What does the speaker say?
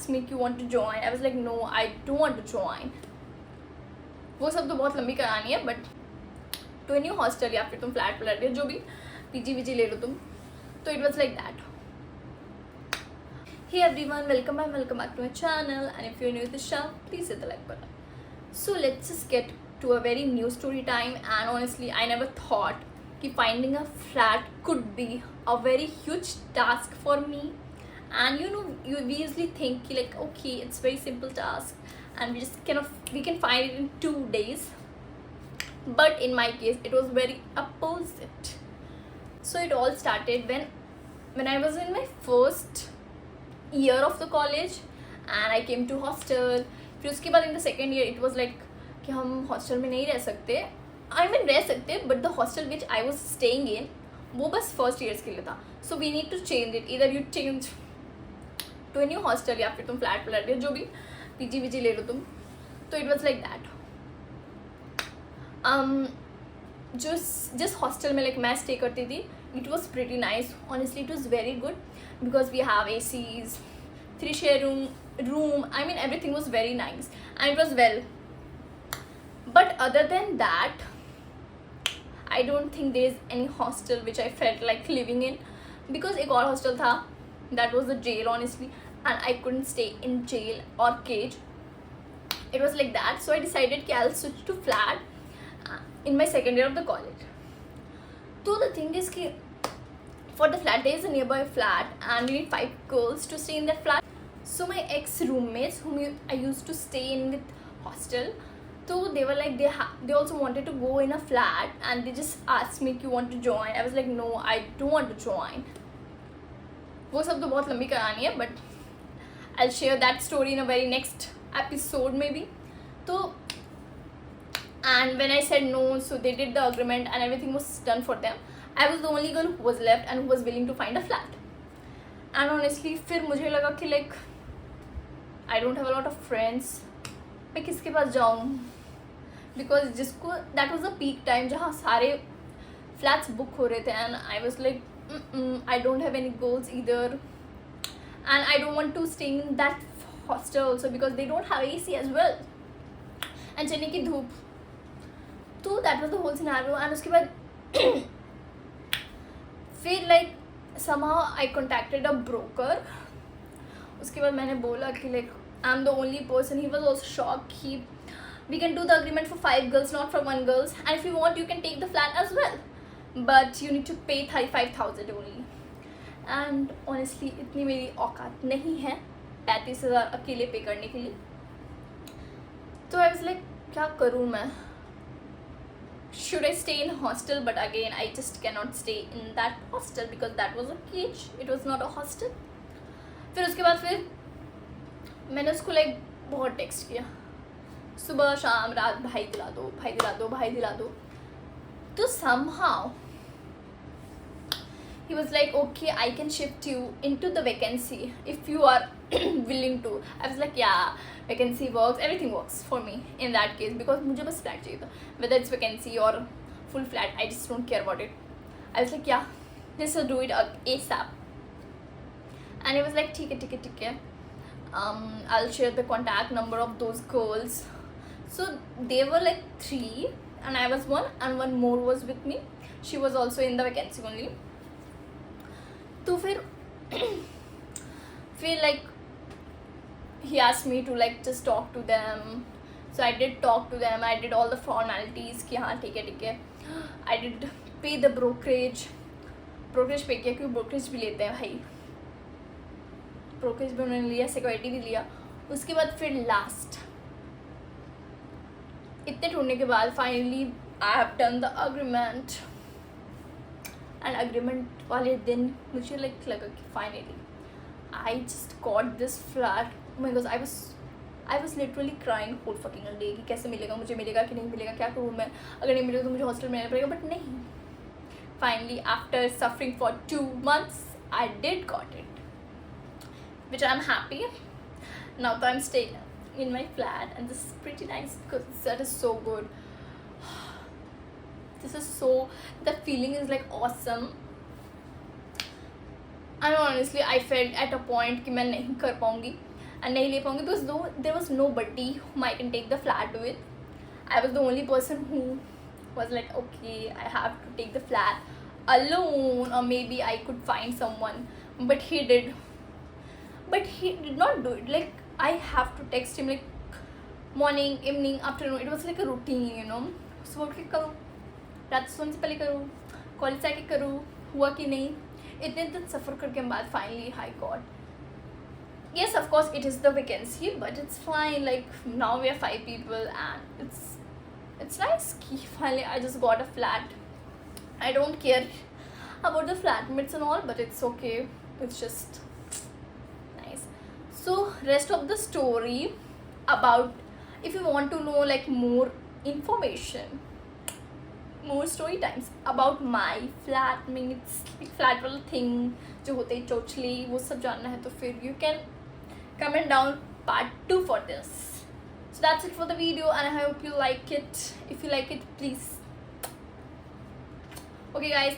asked me, "You want to join?" I was like, "No, I don't want to join." वो सब तो बहुत लंबी कहानी है, but to a new hostel या फिर तुम फ्लैट पलट गए, जो भी पीजी वीजी ले लो तुम, तो it was like that. Hey everyone, welcome back to my channel, and if you're new to the channel, please hit the like button. So let's just get to a very new story time. And honestly, I never thought कि finding a flat could be a very huge task for me. And we usually think कि like, okay, it's very simple task and we can find it in 2 days, but in my case it was very opposite. So it all started when I was in my first year of the college and I came to hostel. फिर उसके बाद in the second year it was like कि हम hostel में नहीं रह सकते. I mean रह सकते, but the hostel which I was staying in वो बस फर्स्ट ईयर्स के लिए था. So we need to change it. Either you change to a new hostel या फिर तुम फ्लैट पलट गए, जो भी पीजी वीजी ले लो तुम, तो it was like that. जिस हॉस्टल में मैं स्टे करती थी, it was pretty nice. Honestly, it was very good because we have ACs, 3 share room. I mean, everything was very nice and it was well. But other than that, I don't think there is any hostel which I felt like living in, because एक और hostel था, that was the jail honestly, and I couldn't stay in jail or cage. It was like that. So I decided कि I'll switch to flat in my second year of the college. So the thing is कि for the flat, there is a nearby flat and we need 5 girls to stay in that flat. So my ex roommates whom I used to stay in with hostel, so they were like they also wanted to go in a flat and they just asked me, "You want to join?" I was like, "No, I don't want to join." वो सब तो बहुत लंबी कहानी है, but I'll share that story in a very next episode maybe. So and when I said no, so they did the agreement and everything was done for them. I was the only girl who was left and who was willing to find a flat. And honestly, फिर मुझे लगा कि like I don't have a lot of friends. मैं किसके पास जाऊँ? Because जिसको that was a peak time जहाँ सारे flats book हो रहे थे, and I was like, I don't have any goals either, and I don't want to stay in that hostel also because they don't have AC as well. And Chennai की धूप. तो that was the whole scenario. And उसके बाद फिर like somehow I contacted a broker. उसके बाद मैंने बोला कि like I'm the only person. He was also shocked. We can do the agreement for 5 girls, not for 1 girl, and if you want you can take the flat as well, but you need to pay 35,000 only. And honestly इतनी मेरी औकात नहीं है 35,000 अकेले पे करने के लिए. तो I was like क्या करूँ मैं? Should I stay in hostel? But again, I just cannot stay in that hostel because that was a cage. It was not a hostel. फिर उसके बाद फिर मैंने उसको बहुत टेक्स्ट किया, सुबह शाम रात, भाई दिला दो, भाई दिला दो, भाई दिला दो. तो somehow he was like, okay, I can shift you into the vacancy if you are willing to. I was like, yeah, vacancy works, everything works for me in that case because मुझे बस flat चाहिए था, whether it's vacancy or full flat, I just don't care about it. I was like, yeah, let's do it ASAP. And he was like, ठीक है, I'll share the contact number of those girls. So they were like 3 and I was 1 and 1 more was with me. She was also in the vacancy only. तो फिर like he asked me to like just talk to them. So I did talk to them. I did all the formalities कि हाँ ठीक है. I did pay the brokerage पे किया क्योंकि brokerage भी लेते हैं भाई. brokerage भी उन्होंने लिया, सिक्योरिटी भी लिया. उसके बाद फिर लास्ट इतने ढूंढने के बाद finally I have done the agreement. And agreement वाले दिन मुझे लगा कि finally I just got this flat. Because I was literally crying whole fucking day कि कैसे मिलेगा, मुझे मिलेगा कि नहीं मिलेगा, क्या करूँ मैं, अगर नहीं मिलेगा तो मुझे हॉस्टल में रहना पड़ेगा. बट नहीं, finally after suffering for 2 months I did got it, which I'm happy. Now that I'm staying in my flat and this is pretty nice because that is so good. The feeling is like awesome. And honestly I felt at a point कि मैं नहीं कर पाऊँगी and नहीं ले पाऊँगी because though there was nobody whom I can take the flat with. I was the only person who was like, okay, I have to take the flat alone, or maybe I could find someone. But he did not do it. Like, I have to text him like morning, evening, afternoon. It was like a routine, you know. So उठ के करूँ, रात सोने से पहले करूँ, college से आके करूँ, हुआ कि नहीं. इतने दिन सफ़र करके बाद finally I got. Yes, of course it is the vacancy, but it's fine. Like, now we are 5 people and it's nice. Finally I just got a flat. I don't care about the flatmates and all, but it's okay. It's just nice. So rest of the story, about, if you want to know like more information, more story times about my flatmates, like flat वाला thing जो होते हैं totally, वो सब जानना है तो फिर you can comment down part 2 for this. So that's it for the video, and I hope you like it. If you like it, please. Okay guys.